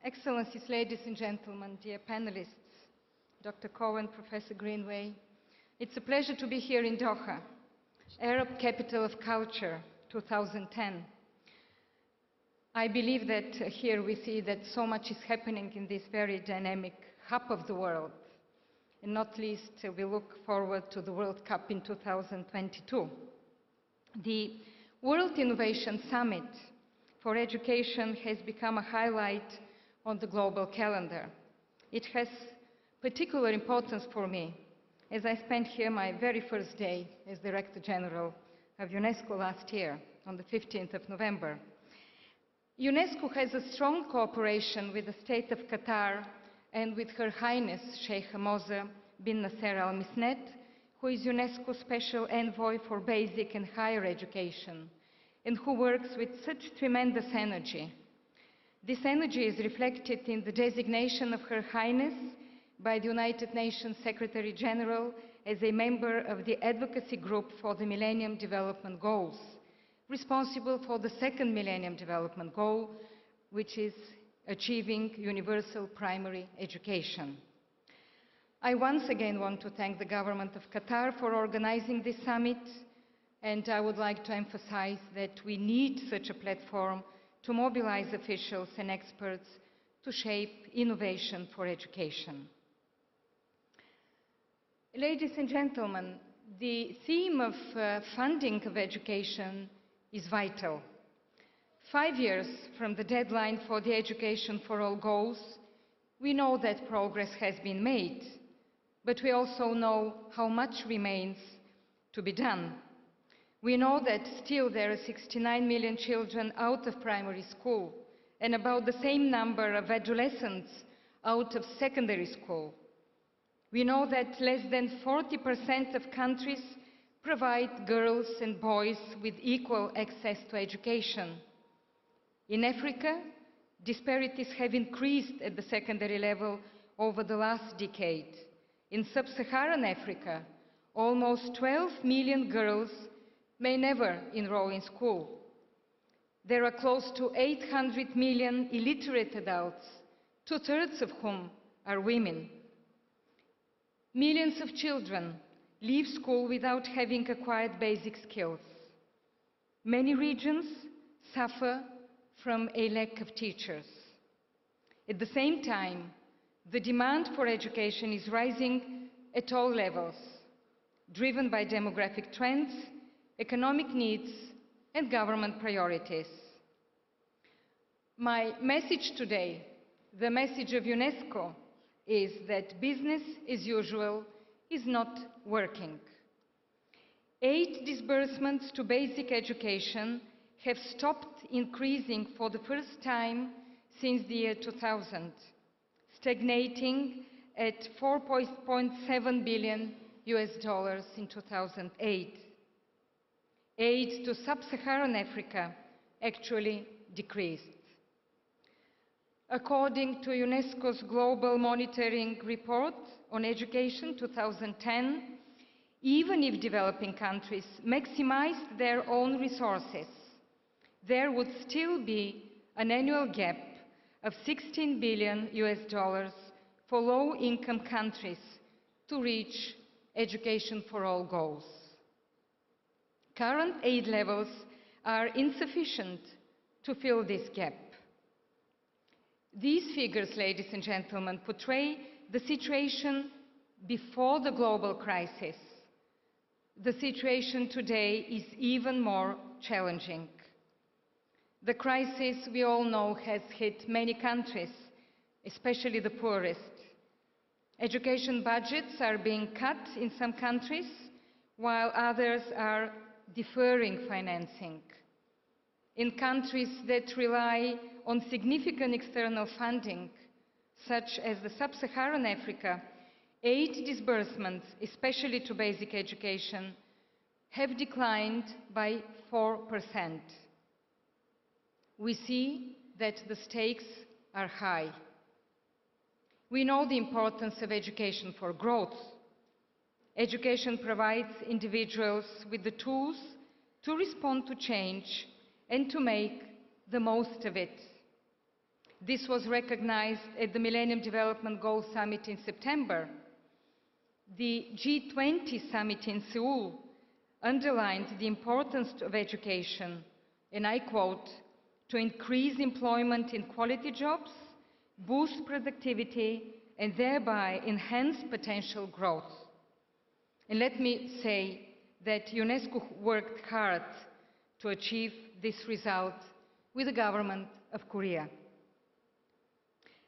Excellencies, ladies and gentlemen, dear panelists, Dr. Cohen, Professor Greenway, it's a pleasure to be here in Doha, Arab Capital of Culture 2010. I believe that here we see that so much is happening in this very dynamic hub of the world, and not least we look forward to the World Cup in 2022. The World Innovation Summit for Education has become a highlight on the global calendar. It has particular importance for me, as I spent here my very first day as Director General of UNESCO last year, on the 15th of November. UNESCO has a strong cooperation with the State of Qatar and with Her Highness Sheikh Hamza bin Nasser Al Misnet, who is UNESCO Special Envoy for Basic and Higher Education, and who works with such tremendous energy. This energy is reflected in the designation of Her Highness by the United Nations Secretary General as a member of the Advocacy Group for the Millennium Development Goals, responsible for the second Millennium Development Goal, which is achieving universal primary education. I once again want to thank the government of Qatar for organizing this summit, and I would like to emphasize that we need such a platform to mobilize officials and experts to shape innovation for education. Ladies and gentlemen, the theme of funding of education is vital. 5 years from the deadline for the Education for All goals, we know that progress has been made, but we also know how much remains to be done. We know that still there are 69 million children out of primary school and about the same number of adolescents out of secondary school. We know that less than 40% of countries provide girls and boys with equal access to education. In Africa, disparities have increased at the secondary level over the last decade. In sub-Saharan Africa, almost 12 million girls may never enroll in school. There are close to 800 million illiterate adults, 2/3 of whom are women. Millions of children leave school without having acquired basic skills. Many regions suffer from a lack of teachers. At the same time, the demand for education is rising at all levels, driven by demographic trends, economic needs, and government priorities. My message today, the message of UNESCO, is that business as usual is not working. Aid disbursements to basic education have stopped increasing for the first time since the year 2000, stagnating at $4.7 billion in 2008. Aid to sub-Saharan Africa actually decreased. According to UNESCO's Global Monitoring Report on Education 2010, even if developing countries maximized their own resources, there would still be an annual gap of $16 billion for low-income countries to reach Education for All goals. Current aid levels are insufficient to fill this gap. These figures, ladies and gentlemen, portray the situation before the global crisis. The situation today is even more challenging. The crisis, we all know, has hit many countries, especially the poorest. Education budgets are being cut in some countries, while others are deferring financing. In countries that rely on significant external funding, such as the sub-Saharan Africa, aid disbursements, especially to basic education, have declined by 4%. We see that the stakes are high. We know the importance of education for growth. Education provides individuals with the tools to respond to change and to make the most of it. This was recognized at the Millennium Development Goals Summit in September. The G20 summit in Seoul underlined the importance of education, and I quote, to increase employment in quality jobs, boost productivity, and thereby enhance potential growth. And let me say that UNESCO worked hard to achieve this result with the government of Korea.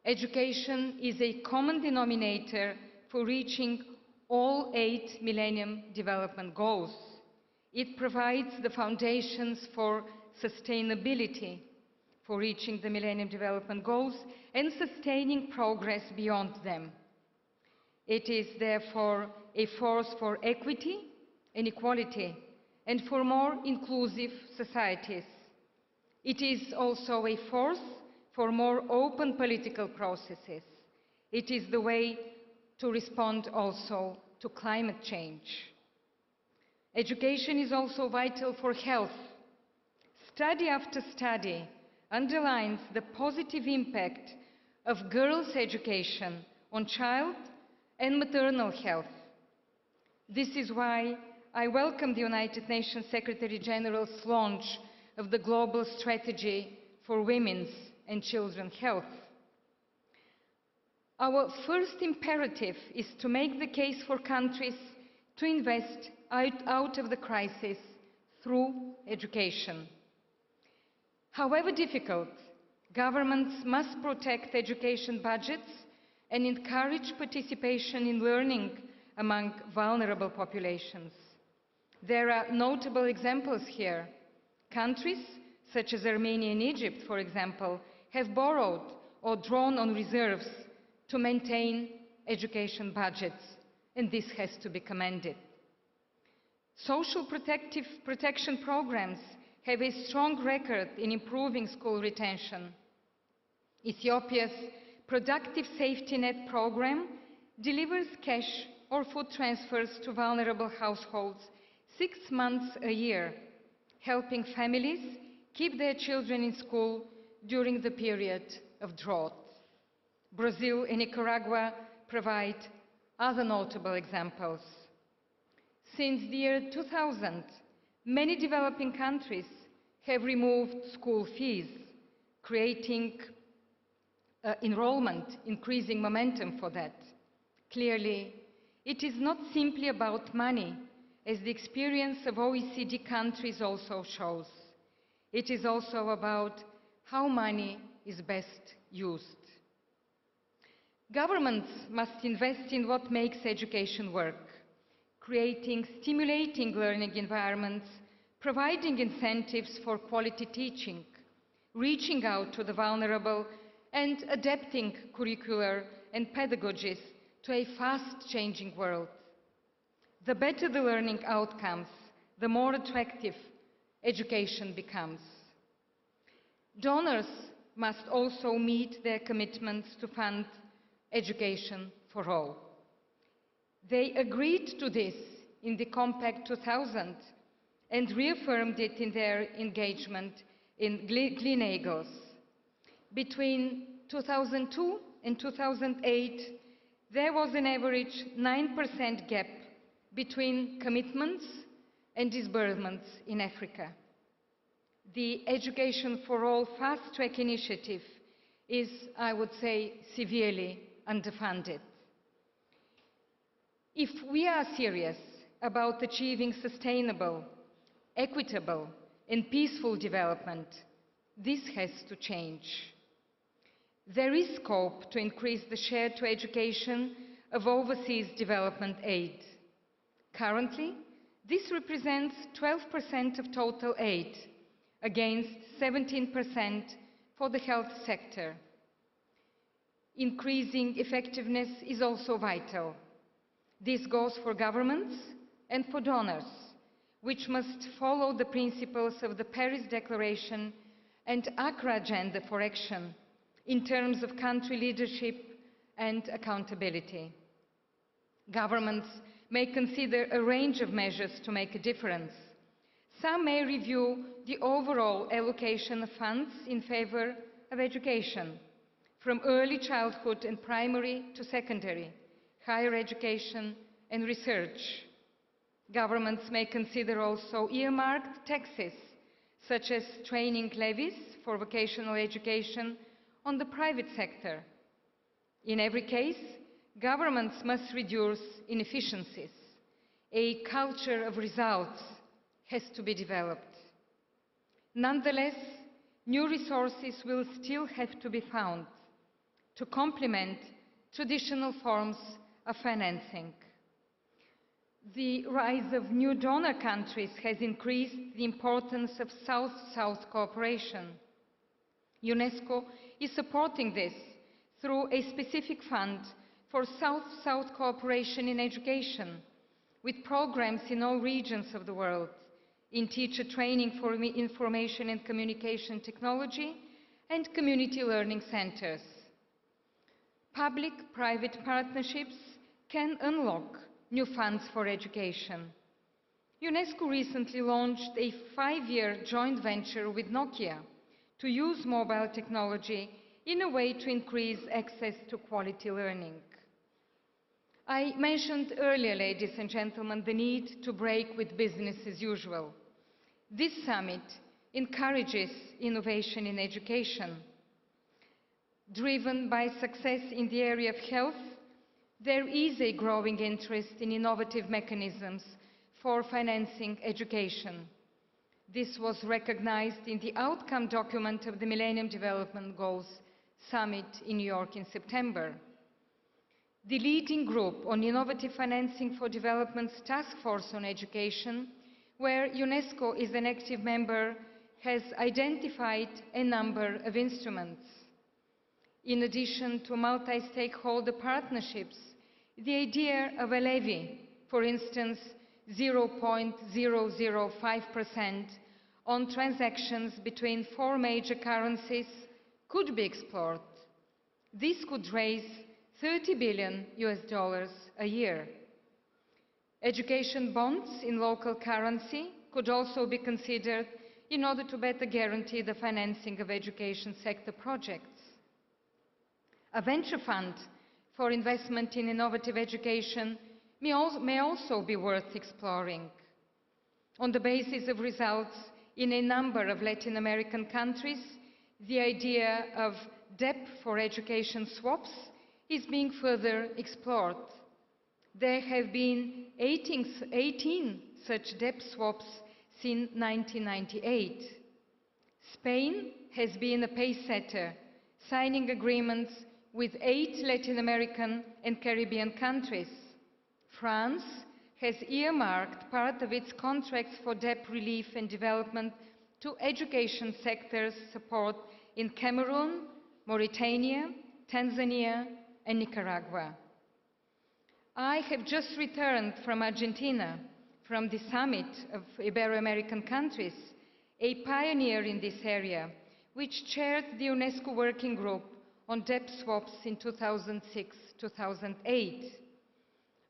Education is a common denominator for reaching all 8 Millennium Development Goals. It provides the foundations for sustainability, for reaching the Millennium Development Goals and sustaining progress beyond them. It is therefore a force for equity and equality and for more inclusive societies. It is also a force for more open political processes. It is the way to respond also to climate change. Education is also vital for health. Study after study underlines the positive impact of girls' education on child and maternal health. This is why I welcome the United Nations Secretary General's launch of the Global Strategy for Women's and Children's Health. Our first imperative is to make the case for countries to invest out of the crisis through education. However difficult, governments must protect education budgets and encourage participation in learning among vulnerable populations. There are notable examples here. Countries such as Armenia and Egypt, for example, have borrowed or drawn on reserves to maintain education budgets, and this has to be commended. Social protection programs have a strong record in improving school retention. Ethiopia's Productive Safety Net program delivers cash or food transfers to vulnerable households 6 months a year, helping families keep their children in school during the period of drought. Brazil and Nicaragua provide other notable examples. Since the year 2000, many developing countries have removed school fees, creating enrollment, increasing momentum for that. Clearly, it is not simply about money, as the experience of OECD countries also shows. It is also about how money is best used. Governments must invest in what makes education work, creating stimulating learning environments, providing incentives for quality teaching, reaching out to the vulnerable, and adapting curricular and pedagogies to a fast-changing world. The better the learning outcomes, the more attractive education becomes. Donors must also meet their commitments to fund education for all. They agreed to this in the Compact 2000 and reaffirmed it in their engagement in Glenaggles. Between 2002 and 2008, there was an average 9% gap between commitments and disbursements in Africa. The Education for All fast-track initiative is, I would say, severely underfunded. If we are serious about achieving sustainable, equitable, and peaceful development, this has to change. There is scope to increase the share to education of overseas development aid. Currently, this represents 12% of total aid, against 17% for the health sector. Increasing effectiveness is also vital. This goes for governments and for donors, which must follow the principles of the Paris Declaration and Accra Agenda for Action in terms of country leadership and accountability. Governments may consider a range of measures to make a difference. Some may review the overall allocation of funds in favor of education. from early childhood and primary to secondary, higher education and research. Governments may consider also earmarked taxes, such as training levies for vocational education on the private sector. In every case, governments must reduce inefficiencies. A culture of results has to be developed. Nonetheless, new resources will still have to be found to complement traditional forms of financing. The rise of new donor countries has increased the importance of South-South cooperation. UNESCO is supporting this through a specific fund for South-South cooperation in education, with programs in all regions of the world, in teacher training for information and communication technology, and community learning centers. Public-private partnerships can unlock new funds for education. UNESCO recently launched a 5-year joint venture with Nokia to use mobile technology in a way to increase access to quality learning. I mentioned earlier, ladies and gentlemen, the need to break with business as usual. This summit encourages innovation in education. Driven by success in the area of health, there is a growing interest in innovative mechanisms for financing education. This was recognized in the outcome document of the Millennium Development Goals Summit in New York in September. The leading group on innovative financing for development's task force on education, where UNESCO is an active member, has identified a number of instruments. In addition to multi-stakeholder partnerships, the idea of a levy, for instance 0.005% on transactions between 4 major currencies, could be explored. This could raise $30 billion a year. Education bonds in local currency could also be considered in order to better guarantee the financing of education sector projects. A venture fund for investment in innovative education may also be worth exploring. On the basis of results in a number of Latin American countries, the idea of debt for education swaps is being further explored. There have been 18 such debt swaps since 1998. Spain has been a pace-setter, signing agreements with 8 Latin American and Caribbean countries. France has earmarked part of its contracts for debt relief and development to education sectors support in Cameroon, Mauritania, Tanzania, and Nicaragua. I have just returned from Argentina, from the summit of Ibero-American countries, a pioneer in this area, which chaired the UNESCO Working Group on debt swaps in 2006-2008.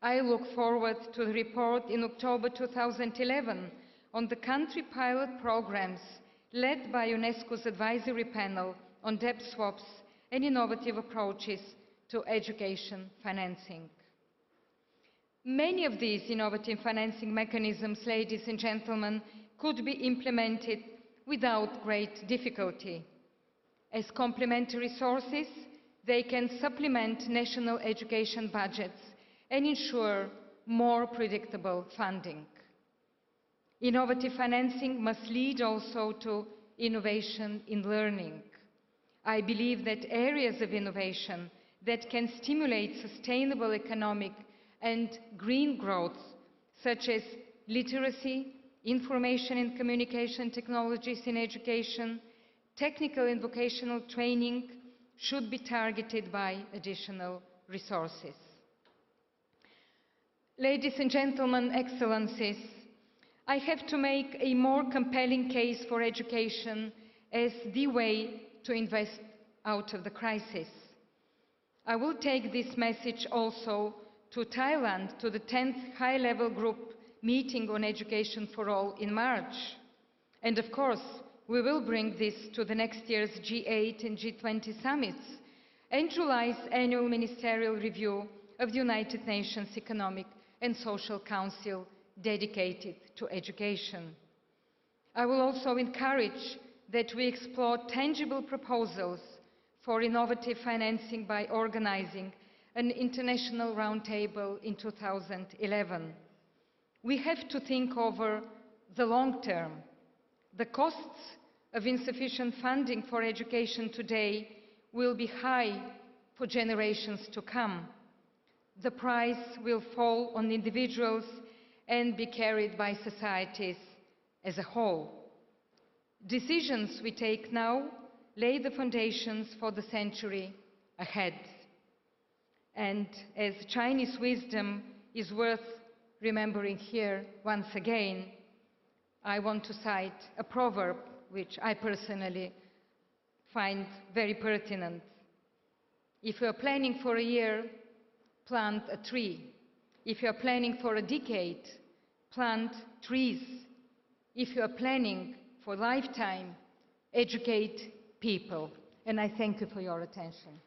I look forward to the report in October 2011 on the country pilot programs led by UNESCO's advisory panel on debt swaps and innovative approaches to education financing. Many of these innovative financing mechanisms, ladies and gentlemen, could be implemented without great difficulty. As complementary sources, they can supplement national education budgets and ensure more predictable funding. Innovative financing must lead also to innovation in learning. I believe that areas of innovation that can stimulate sustainable economic and green growth, such as literacy, information and communication technologies in education, technical and vocational training, should be targeted by additional resources. Ladies and gentlemen, excellencies, I have to make a more compelling case for education as the way to invest out of the crisis. I will take this message also to Thailand, to the 10th high-level group meeting on education for all in March. And of course, we will bring this to the next year's G8 and G20 summits and July's annual ministerial review of the United Nations Economic and Social Council dedicated to education. I will also encourage that we explore tangible proposals for innovative financing by organizing an international roundtable in 2011. We have to think over the long term. The costs of insufficient funding for education today will be high for generations to come. The price will fall on individuals and be carried by societies as a whole. Decisions we take now lay the foundations for the century ahead. And as Chinese wisdom is worth remembering here once again, I want to cite a proverb which I personally find very pertinent. If you are planning for a year, plant a tree. If you are planning for a decade, plant trees. If you are planning for a lifetime, educate people. And I thank you for your attention.